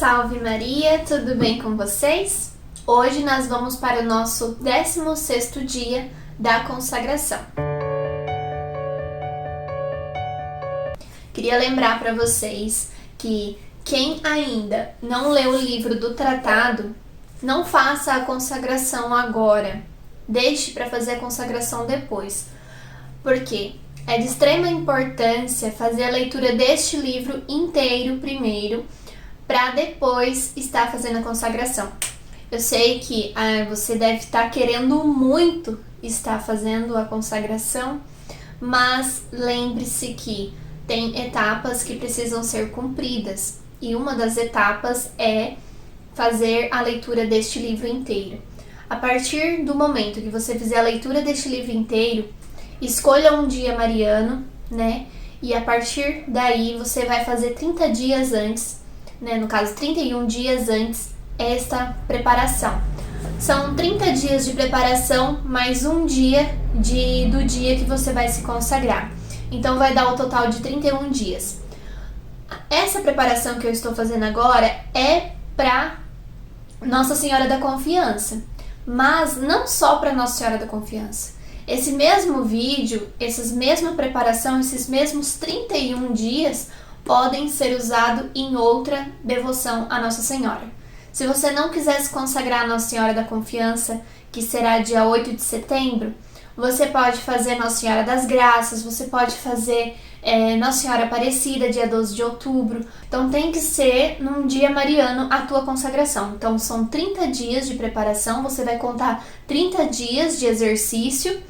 Salve Maria, tudo bem com vocês? Hoje nós vamos para o nosso 16º dia da consagração. Queria lembrar para vocês que quem ainda não leu o livro do tratado, não faça a consagração agora. Deixe para fazer a consagração depois. Porque é de extrema importância fazer a leitura deste livro inteiro primeiro, para depois estar fazendo a consagração. Eu sei que você deve estar querendo muito estar fazendo a consagração, mas lembre-se que tem etapas que precisam ser cumpridas, e uma das etapas é fazer a leitura deste livro inteiro. A partir do momento que você fizer a leitura deste livro inteiro, escolha um dia mariano, né? E a partir daí você vai fazer 30 dias antes, né? No caso 31 dias antes, esta preparação. São 30 dias de preparação mais um dia do dia que você vai se consagrar. Então vai dar o total de 31 dias. Essa preparação que eu estou fazendo agora é para Nossa Senhora da Confiança, mas não só para Nossa Senhora da Confiança. Esse mesmo vídeo, essa mesma preparação, esses mesmos 31 dias podem ser usados em outra devoção à Nossa Senhora. Se você não quiser se consagrar a Nossa Senhora da Confiança, que será dia 8 de setembro, você pode fazer Nossa Senhora das Graças, você pode fazer Nossa Senhora Aparecida, dia 12 de outubro. Então tem que ser num dia mariano a tua consagração. Então são 30 dias de preparação, você vai contar 30 dias de exercício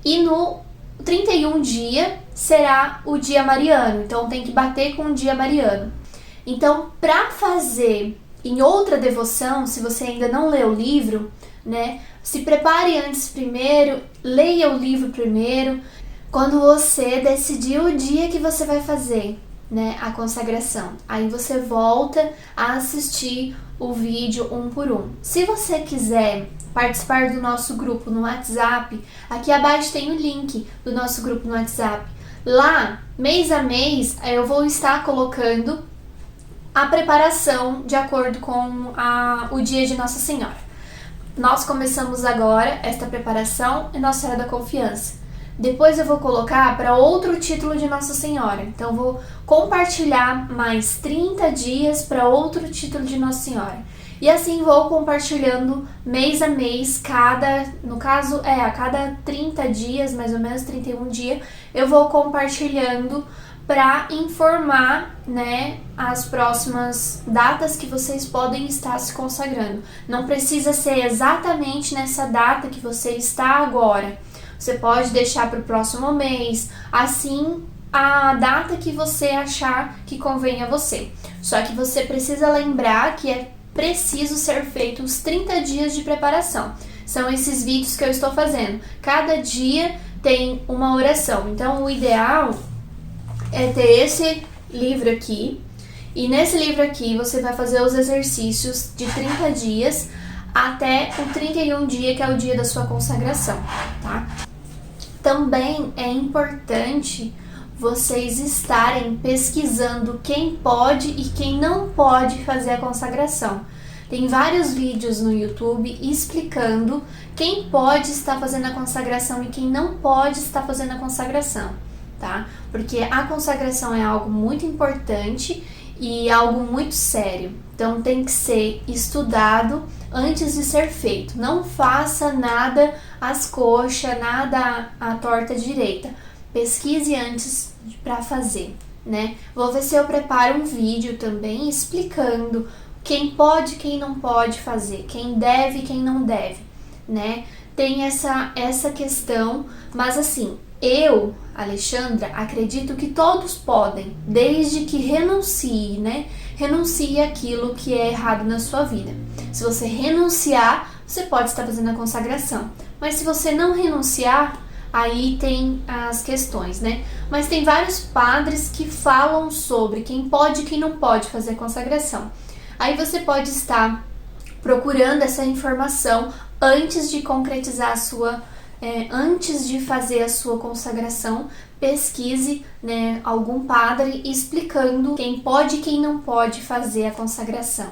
e no 31 dia será o dia mariano. Então tem que bater com o dia mariano. Então, para fazer em outra devoção, se você ainda não leu o livro, né? Se prepare antes primeiro, leia o livro primeiro. Quando você decidir o dia que você vai fazer, né, a consagração, aí você volta a assistir o vídeo um por um. Se você quiser participar do nosso grupo no WhatsApp, aqui abaixo tem o link do nosso grupo no WhatsApp. Lá, mês a mês, eu vou estar colocando a preparação de acordo com o dia de Nossa Senhora. Nós começamos agora esta preparação em Nossa Senhora da Confiança. Depois eu vou colocar para outro título de Nossa Senhora. Então vou compartilhar mais 30 dias para outro título de Nossa Senhora. E assim vou compartilhando mês a mês, no caso a cada 30 dias, mais ou menos 31 dias, eu vou compartilhando para informar, né, as próximas datas que vocês podem estar se consagrando. Não precisa ser exatamente nessa data que você está agora. Você pode deixar para o próximo mês, assim a data que você achar que convém a você. Só que você precisa lembrar que é preciso ser feito os 30 dias de preparação. São esses vídeos que eu estou fazendo. Cada dia tem uma oração. Então o ideal é ter esse livro aqui, e nesse livro aqui você vai fazer os exercícios de 30 dias até o 31 dia, que é o dia da sua consagração, tá? Também é importante vocês estarem pesquisando quem pode e quem não pode fazer a consagração. Tem vários vídeos no YouTube explicando quem pode estar fazendo a consagração e quem não pode estar fazendo a consagração, tá? Porque a consagração é algo muito importante e algo muito sério. Então tem que ser estudado antes de ser feito. Não faça nada às coxas, nada à torta direita. Pesquise antes para fazer, né? Vou ver se eu preparo um vídeo também explicando quem pode, quem não pode fazer, quem deve e quem não deve, né? Tem essa questão, mas assim, eu, Alexandra, acredito que todos podem, desde que renuncie, né? Renuncie aquilo que é errado na sua vida. Se você renunciar, você pode estar fazendo a consagração. Mas se você não renunciar, aí tem as questões, né? Mas tem vários padres que falam sobre quem pode e quem não pode fazer a consagração. Aí você pode estar procurando essa informação antes de concretizar a sua antes de fazer a sua consagração, pesquise, né, algum padre explicando quem pode e quem não pode fazer a consagração.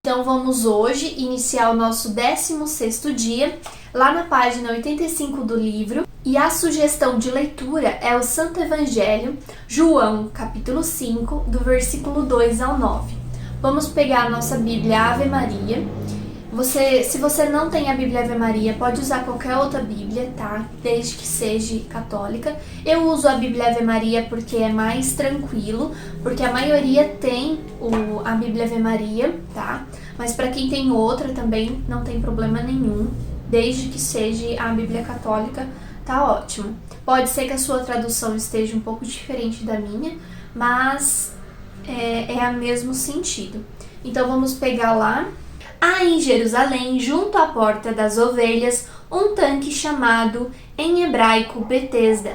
Então vamos hoje iniciar o nosso 16º dia, lá na página 85 do livro, e a sugestão de leitura é o Santo Evangelho, João, capítulo 5, do versículo 2 ao 9. Vamos pegar a nossa Bíblia Ave Maria. Se você não tem a Bíblia Ave Maria, pode usar qualquer outra Bíblia, tá? Desde que seja católica. Eu uso a Bíblia Ave Maria porque é mais tranquilo, porque a maioria tem a Bíblia Ave Maria, tá? Mas para quem tem outra também não tem problema nenhum, desde que seja a Bíblia Católica, tá ótimo. Pode ser que a sua tradução esteja um pouco diferente da minha, mas é o mesmo sentido. Então vamos pegar lá. Há em Jerusalém, junto à Porta das Ovelhas, um tanque chamado, em hebraico, Betesda,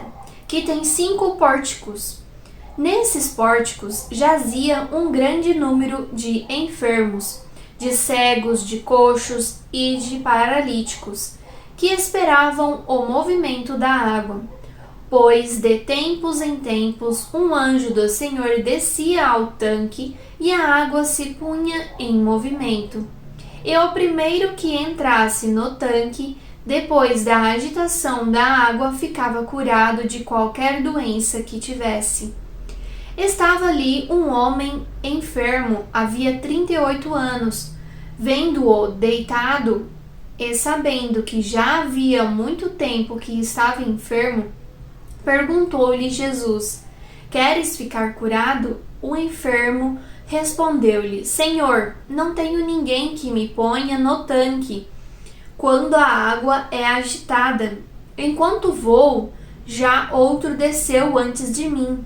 que tem 5 pórticos. Nesses pórticos jazia um grande número de enfermos, de cegos, de coxos e de paralíticos, que esperavam o movimento da água. Pois de tempos em tempos um anjo do Senhor descia ao tanque e a água se punha em movimento. E o primeiro que entrasse no tanque, depois da agitação da água, ficava curado de qualquer doença que tivesse. Estava ali um homem enfermo, havia 38 anos. Vendo-o deitado e sabendo que já havia muito tempo que estava enfermo, perguntou-lhe Jesus: Queres ficar curado? O enfermo respondeu-lhe: Senhor, não tenho ninguém que me ponha no tanque quando a água é agitada. Enquanto vou, já outro desceu antes de mim.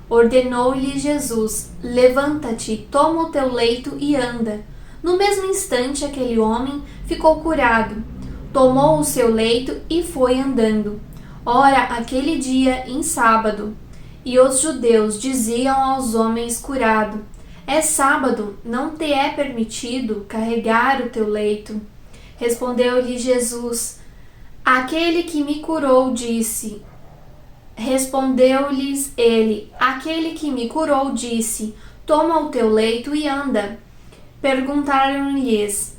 Ordenou-lhe Jesus: Levanta-te, toma o teu leito e anda. No mesmo instante, aquele homem ficou curado. Tomou o seu leito e foi andando. Ora, aquele dia, em sábado, e os judeus diziam aos homens curados: É sábado, não te é permitido carregar o teu leito. Respondeu-lhe Jesus: Aquele que me curou disse. Respondeu-lhes ele: Aquele que me curou disse: Toma o teu leito e anda. Perguntaram-lhes: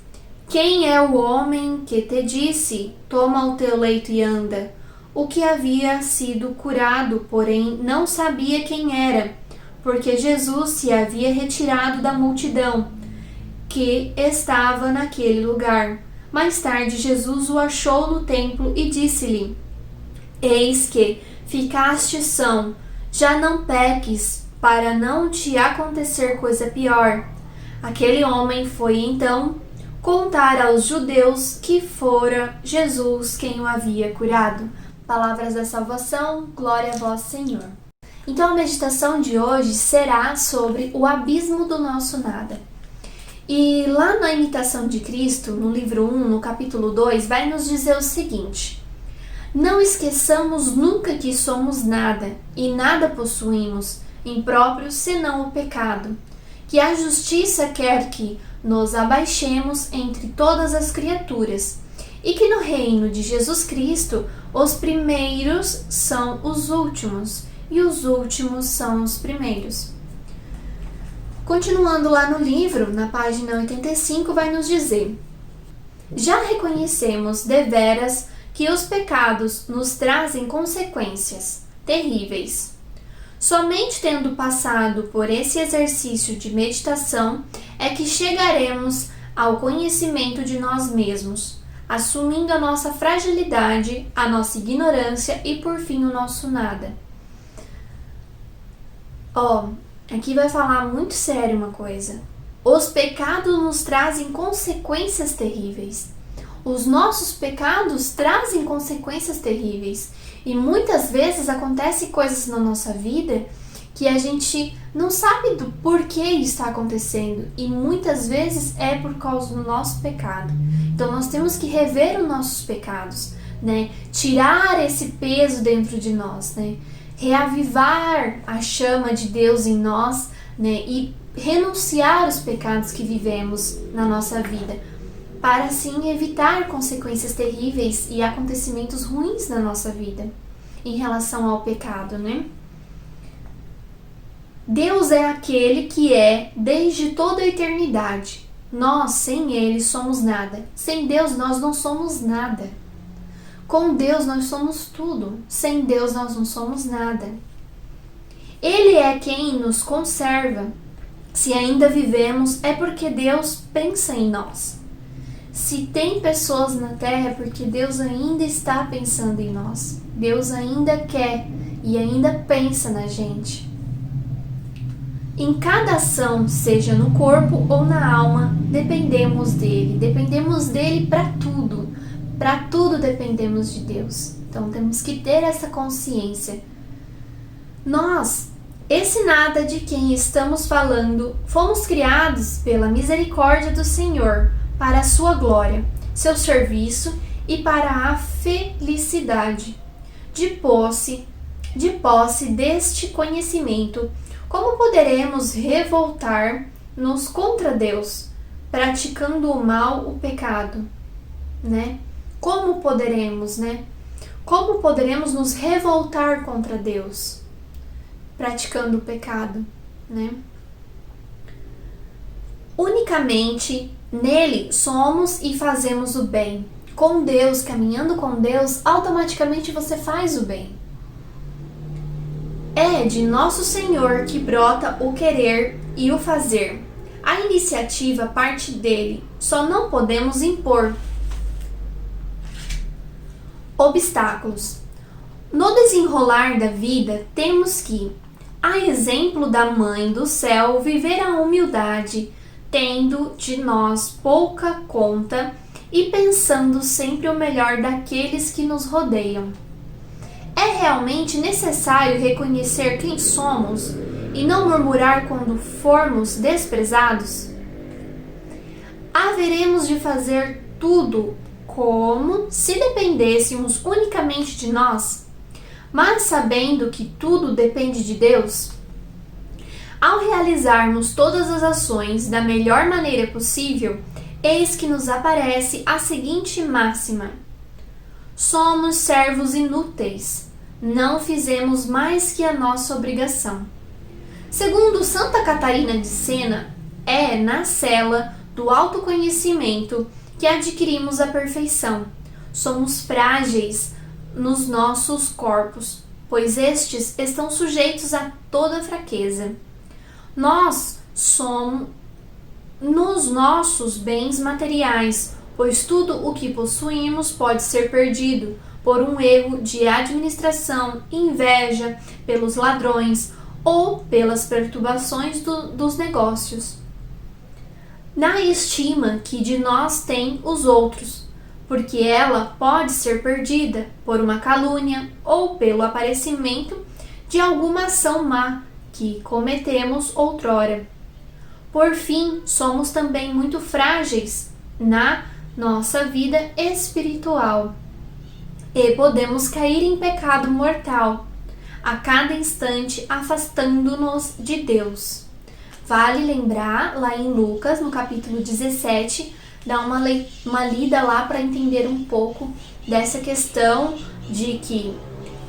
Quem é o homem que te disse: Toma o teu leito e anda? O que havia sido curado, porém, não sabia quem era, porque Jesus se havia retirado da multidão que estava naquele lugar. Mais tarde, Jesus o achou no templo e disse-lhe: Eis que ficaste são, já não peques, para não te acontecer coisa pior. Aquele homem foi então contar aos judeus que fora Jesus quem o havia curado. Palavras da salvação, glória a vós, Senhor. Então a meditação de hoje será sobre o abismo do nosso nada. E lá na Imitação de Cristo, no livro 1, no capítulo 2, vai nos dizer o seguinte: Não esqueçamos nunca que somos nada e nada possuímos, impróprios senão o pecado, que a justiça quer que nos abaixemos entre todas as criaturas, e que no reino de Jesus Cristo os primeiros são os últimos, e os últimos são os primeiros. Continuando lá no livro, na página 85, vai nos dizer: Já reconhecemos deveras que os pecados nos trazem consequências terríveis. Somente tendo passado por esse exercício de meditação é que chegaremos ao conhecimento de nós mesmos, assumindo a nossa fragilidade, a nossa ignorância e, por fim, o nosso nada. Aqui vai falar muito sério uma coisa. Os pecados nos trazem consequências terríveis. Os nossos pecados trazem consequências terríveis. E muitas vezes acontecem coisas na nossa vida que a gente não sabe do porquê está acontecendo. E muitas vezes é por causa do nosso pecado. Então nós temos que rever os nossos pecados, né? Tirar esse peso dentro de nós, né? Reavivar a chama de Deus em nós, né? E renunciar os pecados que vivemos na nossa vida. para assim evitar consequências terríveis e acontecimentos ruins na nossa vida em relação ao pecado, né? Deus é aquele que é desde toda a eternidade. Nós, sem Ele, somos nada. Sem Deus, nós não somos nada. Com Deus, nós somos tudo. Sem Deus, nós não somos nada. Ele é quem nos conserva. Se ainda vivemos, é porque Deus pensa em nós. Se tem pessoas na terra, é porque Deus ainda está pensando em nós. Deus ainda quer e ainda pensa na gente. Em cada ação, seja no corpo ou na alma, dependemos dele para tudo. Para tudo dependemos de Deus. Então temos que ter essa consciência. Nós, esse nada de quem estamos falando, fomos criados pela misericórdia do Senhor, para a sua glória, seu serviço e para a felicidade. De posse deste conhecimento, como poderemos revoltar-nos contra Deus, praticando o mal, o pecado, né? Como poderemos, né? Como poderemos nos revoltar contra Deus, praticando o pecado, né? Unicamente nele somos e fazemos o bem. Com Deus, caminhando com Deus, automaticamente você faz o bem. É de nosso Senhor que brota o querer e o fazer. A iniciativa parte dele, só não podemos impor obstáculos. No desenrolar da vida, temos que, a exemplo da Mãe do Céu, viver a humildade, tendo de nós pouca conta e pensando sempre o melhor daqueles que nos rodeiam. É realmente necessário reconhecer quem somos e não murmurar quando formos desprezados? Haveremos de fazer tudo como se dependêssemos unicamente de nós, mas sabendo que tudo depende de Deus? Ao realizarmos todas as ações da melhor maneira possível, eis que nos aparece a seguinte máxima: somos servos inúteis, não fizemos mais que a nossa obrigação. Segundo Santa Catarina de Sena, é na cela do autoconhecimento que adquirimos a perfeição. Somos frágeis nos nossos corpos, pois estes estão sujeitos a toda fraqueza. Nós somos nos nossos bens materiais, pois tudo o que possuímos pode ser perdido por um erro de administração, inveja, pelos ladrões ou pelas perturbações dos negócios. Na estima que de nós têm os outros, porque ela pode ser perdida por uma calúnia ou pelo aparecimento de alguma ação má que cometemos outrora. Por fim, somos também muito frágeis na nossa vida espiritual e podemos cair em pecado mortal, a cada instante afastando-nos de Deus. Vale lembrar, lá em Lucas, no capítulo 17, dar uma lida lá para entender um pouco dessa questão de que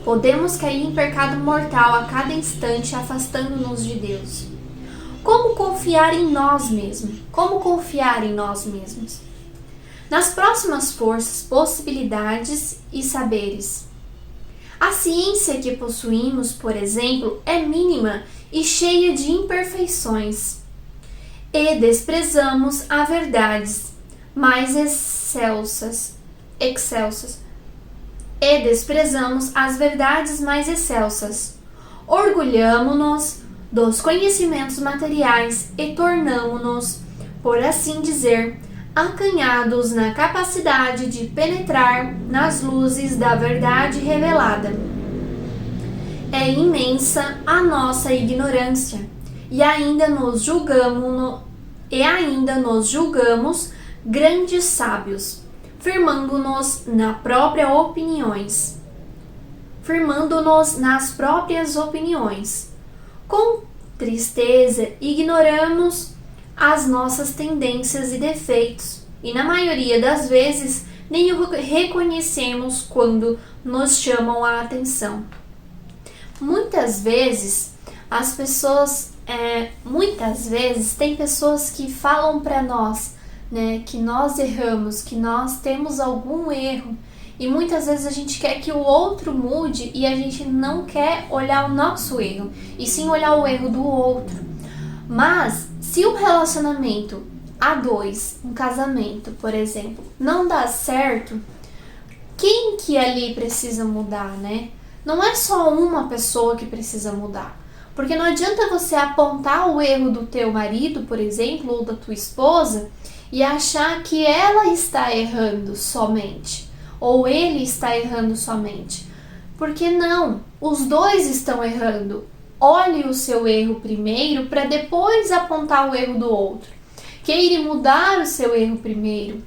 podemos cair em pecado mortal a cada instante afastando-nos de Deus. Como confiar em nós mesmos? Como confiar em nós mesmos? Nas próximas forças, possibilidades e saberes. A ciência que possuímos, por exemplo, é mínima e cheia de imperfeições. E desprezamos as verdades mais excelsas. E desprezamos as verdades mais excelsas. Orgulhamo-nos dos conhecimentos materiais e tornamo-nos, por assim dizer, acanhados na capacidade de penetrar nas luzes da verdade revelada. É imensa a nossa ignorância e ainda nos julgamos grandes sábios, firmando-nos nas próprias opiniões. Com tristeza ignoramos as nossas tendências e defeitos, e na maioria das vezes nem o reconhecemos quando nos chamam a atenção. Muitas vezes tem pessoas que falam para nós, né, que nós erramos, que nós temos algum erro, e muitas vezes a gente quer que o outro mude e a gente não quer olhar o nosso erro, e sim olhar o erro do outro. Mas se um relacionamento a dois, um casamento, por exemplo, não dá certo, quem que ali precisa mudar, né? Não é só uma pessoa que precisa mudar. Porque não adianta você apontar o erro do teu marido, por exemplo, ou da tua esposa, e achar que ela está errando somente, ou ele está errando somente. Porque não, os dois estão errando. Olhe o seu erro primeiro para depois apontar o erro do outro. Queira mudar o seu erro primeiro.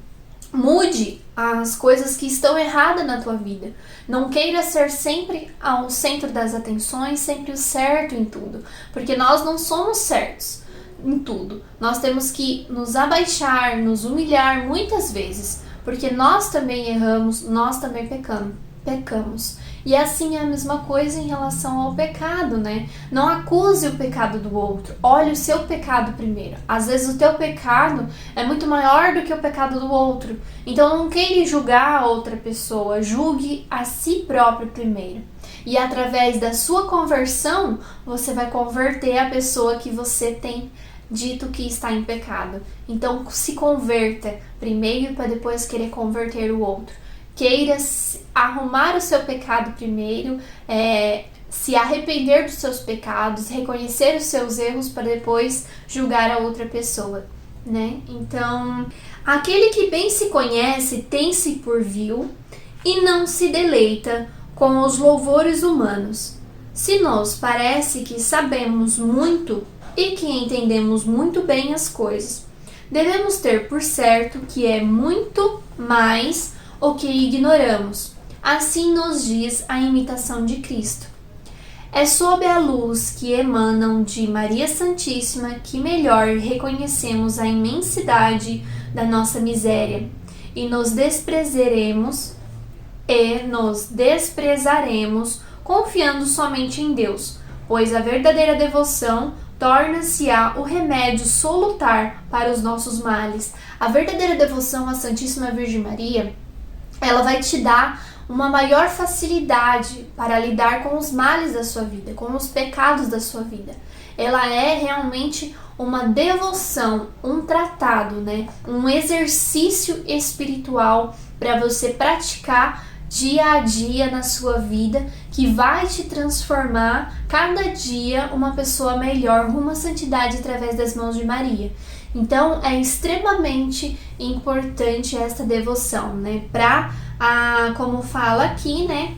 Mude as coisas que estão erradas na tua vida. Não queira ser sempre ao centro das atenções, sempre o certo em tudo. Porque nós não somos certos em tudo. Nós temos que nos abaixar, nos humilhar muitas vezes. Porque nós também erramos, nós também pecamos. E assim é a mesma coisa em relação ao pecado, né? Não acuse o pecado do outro, olhe o seu pecado primeiro. Às vezes o teu pecado é muito maior do que o pecado do outro. Então não queira julgar a outra pessoa, julgue a si próprio primeiro. E através da sua conversão, você vai converter a pessoa que você tem dito que está em pecado. Então se converta primeiro para depois querer converter o outro. Queira arrumar o seu pecado primeiro, se arrepender dos seus pecados, reconhecer os seus erros para depois julgar a outra pessoa, né? Então, aquele que bem se conhece tem-se por vil e não se deleita com os louvores humanos. Se nos parece que sabemos muito e que entendemos muito bem as coisas, devemos ter por certo que é muito mais o que ignoramos. Assim nos diz a imitação de Cristo. É sob a luz que emanam de Maria Santíssima que melhor reconhecemos a imensidade da nossa miséria e nos desprezaremos confiando somente em Deus, pois a verdadeira devoção torna-se-á o remédio solutar para os nossos males. A verdadeira devoção à Santíssima Virgem Maria, ela vai te dar uma maior facilidade para lidar com os males da sua vida, com os pecados da sua vida. Ela é realmente uma devoção, um tratado, né? Um exercício espiritual para você praticar dia a dia na sua vida, que vai te transformar cada dia uma pessoa melhor rumo à santidade através das mãos de Maria. Então é extremamente importante essa devoção, né? Como fala aqui, né?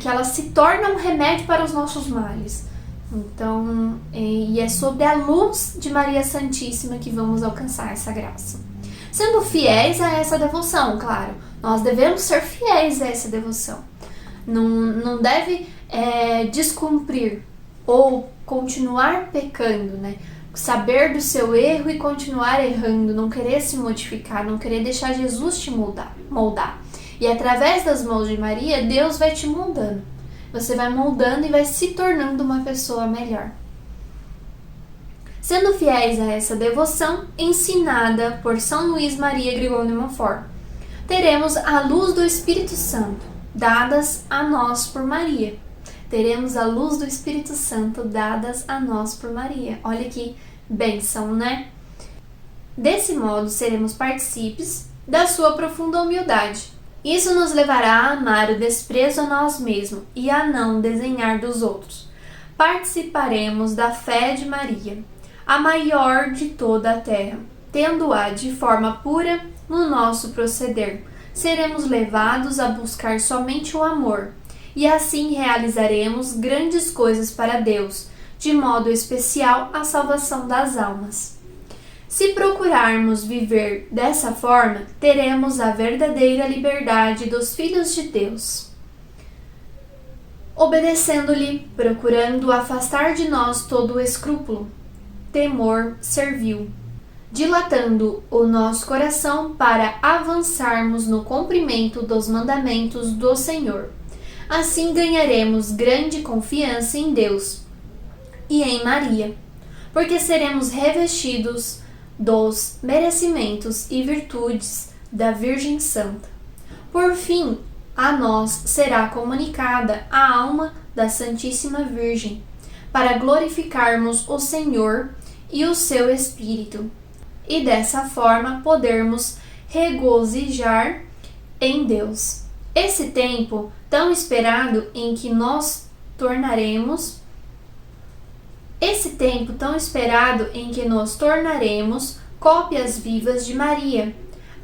Que ela se torna um remédio para os nossos males. Então, e é sob a luz de Maria Santíssima que vamos alcançar essa graça. Sendo fiéis a essa devoção, claro. Nós devemos ser fiéis a essa devoção. Não deve descumprir ou continuar pecando, né? Saber do seu erro e continuar errando, não querer se modificar, não querer deixar Jesus te moldar. E através das mãos de Maria, Deus vai te moldando. Você vai moldando e vai se tornando uma pessoa melhor. Sendo fiéis a essa devoção, ensinada por São Luís Maria Grignon de Montfort, teremos a luz do Espírito Santo, dadas a nós por Maria. Teremos a luz do Espírito Santo dadas a nós por Maria. Olha que bênção, né? Desse modo, seremos partícipes da sua profunda humildade. Isso nos levará a amar o desprezo a nós mesmos e a não desdenhar dos outros. Participaremos da fé de Maria, a maior de toda a terra, tendo-a de forma pura no nosso proceder. Seremos levados a buscar somente o amor, e assim realizaremos grandes coisas para Deus, de modo especial a salvação das almas. Se procurarmos viver dessa forma, teremos a verdadeira liberdade dos filhos de Deus. Obedecendo-lhe, procurando afastar de nós todo o escrúpulo, temor servil, dilatando o nosso coração para avançarmos no cumprimento dos mandamentos do Senhor. Assim ganharemos grande confiança em Deus e em Maria, porque seremos revestidos dos merecimentos e virtudes da Virgem Santa. Por fim, a nós será comunicada a alma da Santíssima Virgem, para glorificarmos o Senhor e o seu Espírito, e dessa forma podermos regozijar em Deus. Esse tempo tão esperado em que nos tornaremos cópias vivas de Maria,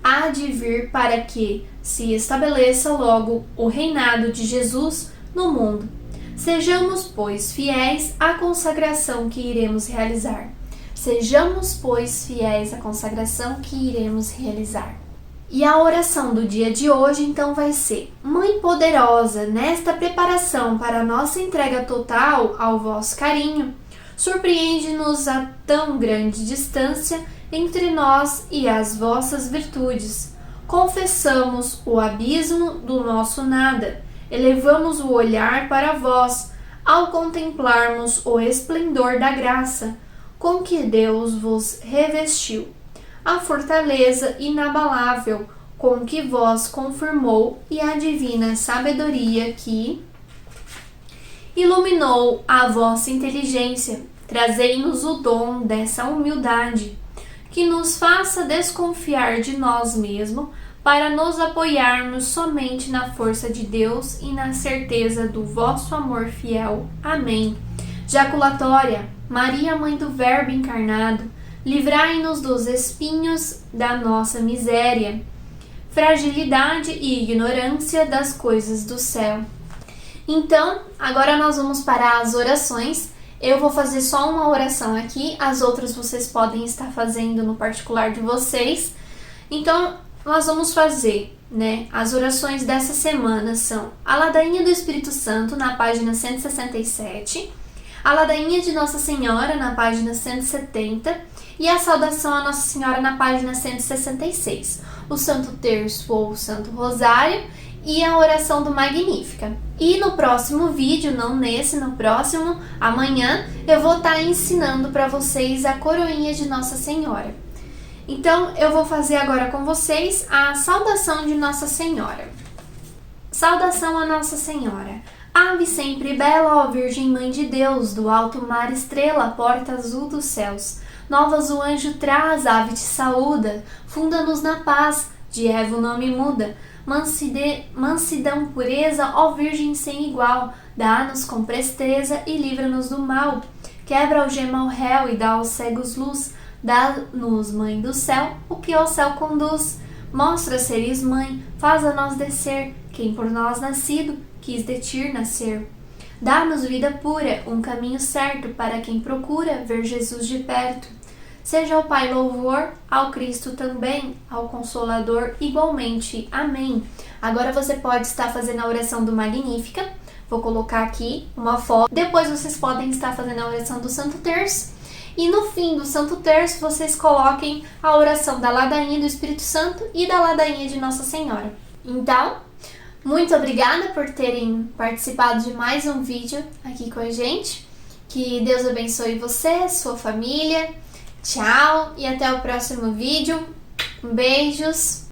há de vir para que se estabeleça logo o reinado de Jesus no mundo. Sejamos, pois, fiéis à consagração que iremos realizar. E a oração do dia de hoje, então, vai ser: Mãe poderosa, nesta preparação para a nossa entrega total ao vosso carinho, surpreende-nos a tão grande distância entre nós e as vossas virtudes. Confessamos o abismo do nosso nada, elevamos o olhar para vós, ao contemplarmos o esplendor da graça com que Deus vos revestiu, a fortaleza inabalável com que vos confirmou e a divina sabedoria que iluminou a vossa inteligência. Trazei-nos o dom dessa humildade, que nos faça desconfiar de nós mesmos, para nos apoiarmos somente na força de Deus e na certeza do vosso amor fiel. Amém. Jaculatória, Maria, Mãe do Verbo encarnado, livrai-nos dos espinhos da nossa miséria, fragilidade e ignorância das coisas do céu. Então, agora nós vamos para as orações. Eu vou fazer só uma oração aqui, as outras vocês podem estar fazendo no particular de vocês. Então, nós vamos fazer, as orações dessa semana são a Ladainha do Espírito Santo, na página 167, a Ladainha de Nossa Senhora, na página 170, e a Saudação a Nossa Senhora, na página 166, o Santo Terço ou o Santo Rosário e a oração do Magnífica. E no próximo vídeo, não nesse, no próximo, amanhã, eu vou estar ensinando para vocês a coroinha de Nossa Senhora. Então, eu vou fazer agora com vocês a saudação de Nossa Senhora. Saudação a Nossa Senhora. Ave sempre bela, ó Virgem Mãe de Deus, do alto mar estrela, porta azul dos céus. Novas o anjo traz, ave te saúda, funda-nos na paz, de Eva o nome muda. Mansidão, pureza, ó Virgem sem igual, dá-nos com presteza e livra-nos do mal. Quebra algema ao réu e dá aos cegos luz, dá-nos, Mãe do céu, o que ao céu conduz. Mostra seres mãe, faz a nós descer, quem por nós nascido, quis de ti nascer. Dá-nos vida pura, um caminho certo para quem procura ver Jesus de perto. Seja ao Pai louvor, ao Cristo também, ao Consolador igualmente. Amém. Agora você pode estar fazendo a oração do Magnífica. Vou colocar aqui uma foto. Depois vocês podem estar fazendo a oração do Santo Terço. E no fim do Santo Terço, vocês coloquem a oração da Ladainha do Espírito Santo e da Ladainha de Nossa Senhora. Então, muito obrigada por terem participado de mais um vídeo aqui com a gente. Que Deus abençoe você, sua família. Tchau e até o próximo vídeo. Beijos.